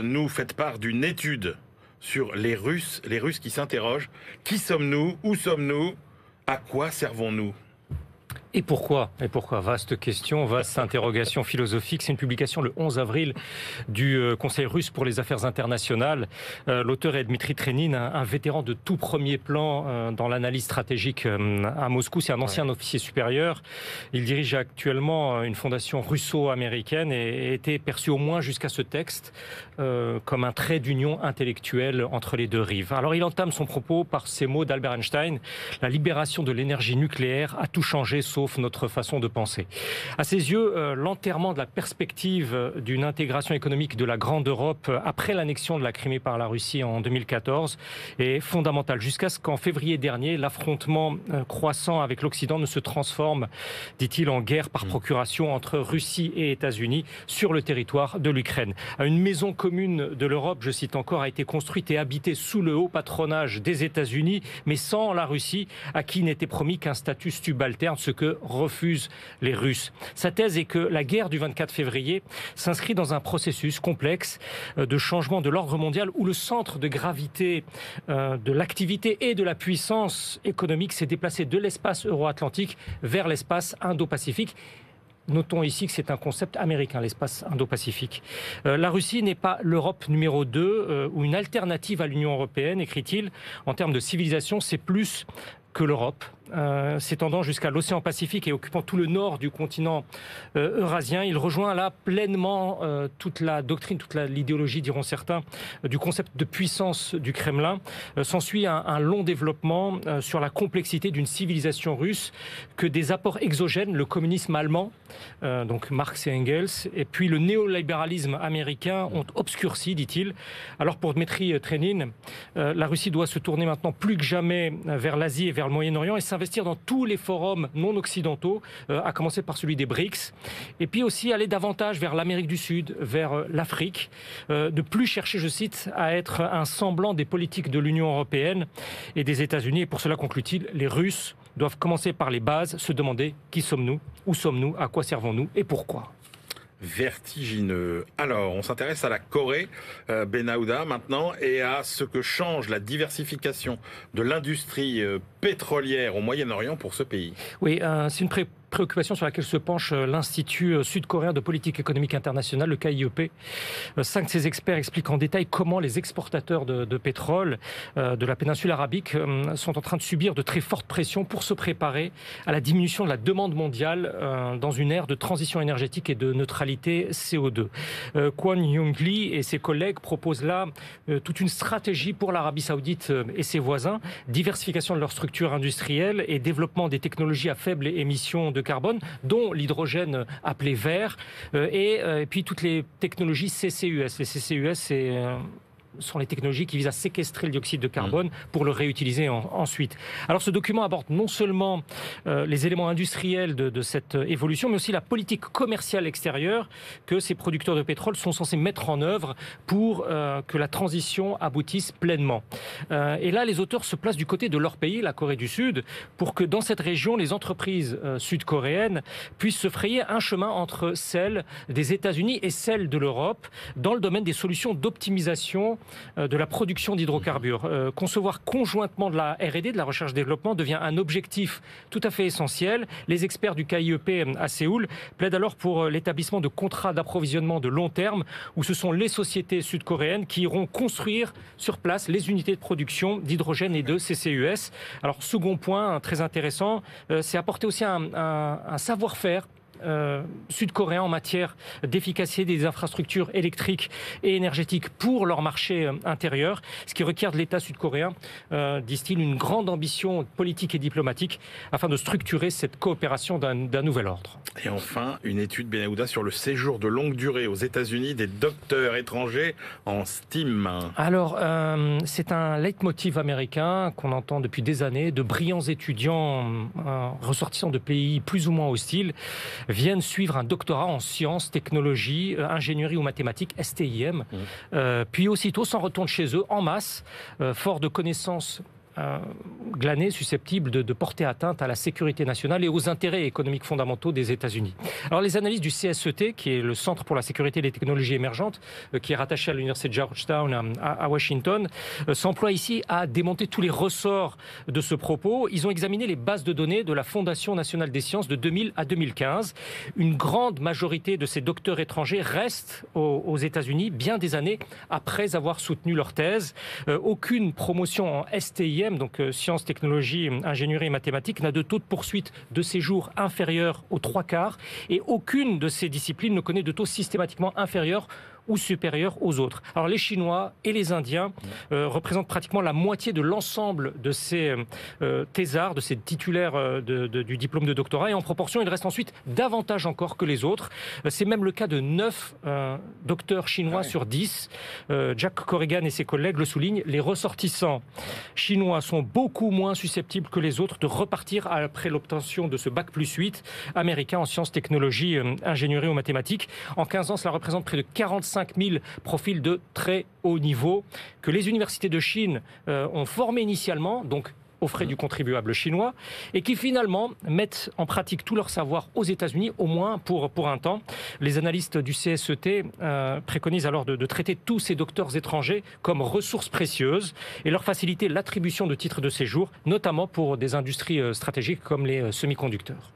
nous faites part d'une étude sur les Russes qui s'interrogent. Qui sommes-nous? Où sommes-nous? À quoi servons-nous? Et pourquoi? Vaste question, vaste interrogation philosophique. C'est une publication le 11 avril du Conseil russe pour les affaires internationales. L'auteur est Dmitri Trenin, un vétéran de tout premier plan dans l'analyse stratégique à Moscou. C'est un ancien officier supérieur. Il dirige actuellement une fondation russo-américaine et était perçu au moins jusqu'à ce texte comme un trait d'union intellectuelle entre les deux rives. Alors il entame son propos par ces mots d'Albert Einstein: la libération de l'énergie nucléaire a tout changé sauf notre façon de penser. À ses yeux, l'enterrement de la perspective d'une intégration économique de la Grande Europe après l'annexion de la Crimée par la Russie en 2014 est fondamental, jusqu'à ce qu'en février dernier, l'affrontement croissant avec l'Occident ne se transforme, dit-il, en guerre par procuration entre Russie et États-Unis sur le territoire de l'Ukraine. Une maison commune de l'Europe, je cite encore, a été construite et habitée sous le haut patronage des États-Unis, mais sans la Russie, à qui n'était promis qu'un statut subalterne, ce que refusent les Russes. Sa thèse est que la guerre du 24 février s'inscrit dans un processus complexe de changement de l'ordre mondial où le centre de gravité de l'activité et de la puissance économique s'est déplacé de l'espace euro-atlantique vers l'espace indo-pacifique. Notons ici que c'est un concept américain, l'espace indo-pacifique. La Russie n'est pas l'Europe numéro 2 ou une alternative à l'Union européenne, écrit-il. En termes de civilisation, c'est plus que l'Europe, s'étendant jusqu'à l'océan Pacifique et occupant tout le nord du continent eurasien. Il rejoint là pleinement toute la doctrine, toute l'idéologie, diront certains, du concept de puissance du Kremlin. S'ensuit un long développement sur la complexité d'une civilisation russe que des apports exogènes, le communisme allemand, donc Marx et Engels, et puis le néolibéralisme américain ont obscurci, dit-il. Alors pour Dmitri Trenin, la Russie doit se tourner maintenant plus que jamais vers l'Asie et vers le Moyen-Orient et s'investir dans tous les forums non occidentaux, à commencer par celui des BRICS, et puis aussi aller davantage vers l'Amérique du Sud, vers l'Afrique, de plus chercher, je cite, à être un semblant des politiques de l'Union européenne et des États-Unis. Et pour cela, conclut-il, les Russes doivent commencer par les bases, se demander qui sommes-nous, où sommes-nous, à quoi servons-nous et pourquoi. Vertigineux. Alors, on s'intéresse à la Corée, Benahouda, maintenant, et à ce que change la diversification de l'industrie pétrolière au Moyen-Orient pour ce pays. Oui, c'est une préoccupation sur laquelle se penche l'Institut sud-coréen de politique économique internationale, le KIEP. 5 de ses experts expliquent en détail comment les exportateurs de pétrole de la péninsule arabique sont en train de subir de très fortes pressions pour se préparer à la diminution de la demande mondiale dans une ère de transition énergétique et de neutralité CO2. Kwon Young-lee et ses collègues proposent là toute une stratégie pour l'Arabie saoudite et ses voisins, diversification de leur structure industrielle et développement des technologies à faible émission de carbone, dont l'hydrogène appelé vert, et puis toutes les technologies CCUS. Les CCUS, sont les technologies qui visent à séquestrer le dioxyde de carbone pour le réutiliser ensuite. Alors ce document aborde non seulement les éléments industriels de cette évolution, mais aussi la politique commerciale extérieure que ces producteurs de pétrole sont censés mettre en œuvre pour que la transition aboutisse pleinement. Et là, les auteurs se placent du côté de leur pays, la Corée du Sud, pour que dans cette région, les entreprises sud-coréennes puissent se frayer un chemin entre celles des États-Unis et celles de l'Europe dans le domaine des solutions d'optimisation de la production d'hydrocarbures. Concevoir conjointement de la R&D, de la recherche-développement, devient un objectif tout à fait essentiel. Les experts du KIEP à Séoul plaident alors pour l'établissement de contrats d'approvisionnement de long terme où ce sont les sociétés sud-coréennes qui iront construire sur place les unités de production d'hydrogène et de CCUS. Alors, second point très intéressant, c'est apporter aussi un savoir-faire sud-coréens en matière d'efficacité des infrastructures électriques et énergétiques pour leur marché intérieur, ce qui requiert de l'État sud-coréen, disent-ils, une grande ambition politique et diplomatique afin de structurer cette coopération d'un nouvel ordre. Et enfin, une étude, Benahouda, sur le séjour de longue durée aux États-Unis des docteurs étrangers en STEAM. Alors, c'est un leitmotiv américain qu'on entend depuis des années. De brillants étudiants ressortissants de pays plus ou moins hostiles viennent suivre un doctorat en sciences, technologies, ingénierie ou mathématiques, STIM, puis aussitôt s'en retournent chez eux en masse, forts de connaissances glanés susceptibles de porter atteinte à la sécurité nationale et aux intérêts économiques fondamentaux des États-Unis. Alors les analyses du CSET, qui est le Centre pour la sécurité et les technologies émergentes, qui est rattaché à l'université de Georgetown à Washington, s'emploient ici à démonter tous les ressorts de ce propos. Ils ont examiné les bases de données de la Fondation nationale des sciences de 2000 à 2015. Une grande majorité de ces docteurs étrangers restent aux États-Unis bien des années après avoir soutenu leur thèse. Aucune promotion en STIM, donc sciences, technologies, ingénierie et mathématiques, n'a de taux de poursuite de séjour inférieur aux 3/4 et aucune de ces disciplines ne connaît de taux systématiquement inférieur ou supérieurs aux autres. Alors les Chinois et les Indiens représentent pratiquement la moitié de l'ensemble de ces thésards, de ces titulaires du diplôme de doctorat, et en proportion, ils restent ensuite davantage encore que les autres. C'est même le cas de 9 docteurs chinois sur 10. Jack Corrigan et ses collègues le soulignent, les ressortissants chinois sont beaucoup moins susceptibles que les autres de repartir après l'obtention de ce bac+8 américain en sciences, technologies, ingénierie ou mathématiques. En 15 ans, cela représente près de 45 000 profils de très haut niveau que les universités de Chine ont formés initialement, donc aux frais du contribuable chinois, et qui finalement mettent en pratique tout leur savoir aux États-Unis, au moins pour un temps. Les analystes du CSET préconisent alors de traiter tous ces docteurs étrangers comme ressources précieuses et leur faciliter l'attribution de titres de séjour, notamment pour des industries stratégiques comme les semi-conducteurs.